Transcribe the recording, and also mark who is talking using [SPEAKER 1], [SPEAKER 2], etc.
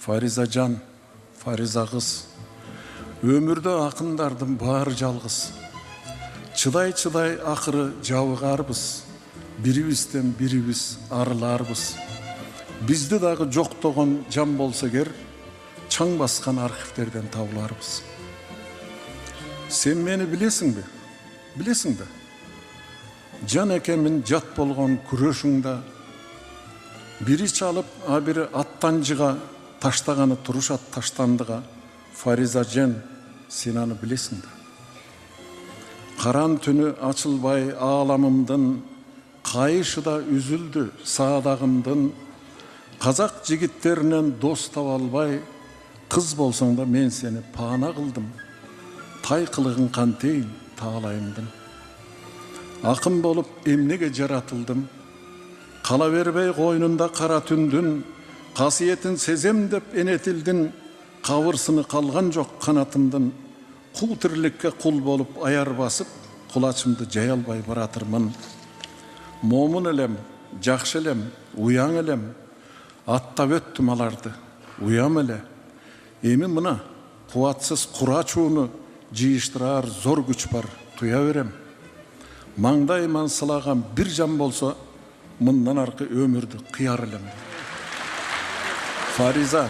[SPEAKER 1] Фаризажан, Фариза кыз, өмүрдө акындардын баары жалгыз. Чыдай акыры жабыгарбыз, бирибизден бирибиз арыларбыз. Бизди дагы жоктогон жан болсо эгер, чаң баскан архивтерден табыларбыз. Сен мени билесиңби? Билесиңби? Жан экемин жат болгон күрөшүңдө бири чалып, а бири аттан жыга таштаганы турушат таштандыга. Фаризажан, сен аны билесиңби? Каран түнү ачылбай ааламымдын, кайышы да үзүлдү саадагымдын. Казак жигиттеринен дос таба албай, кыз болсоң да мен сени паана кылдым. Тай кылыгын кантейин таалайымдын. Акын болуп эмнеге жаратылдым? Кала бербей койнунда кара түндүн, касиетин сезем деп энетилдин. Кабырсыны калган жок канатымдын. Кул тирликке кул болуп аяр басып, кулачымды жай албай баратырмын. Момун элем, жакшы элем, уяң элем. Аттап өттүм аларды, уям эле. Эми мына кубатсыз кура чууну жыйыштырар зор күч бар, туя берем. Маңдайыман сылаган бир жан болсо, мындан аркы өмүрдү кыяр элем. Фариза.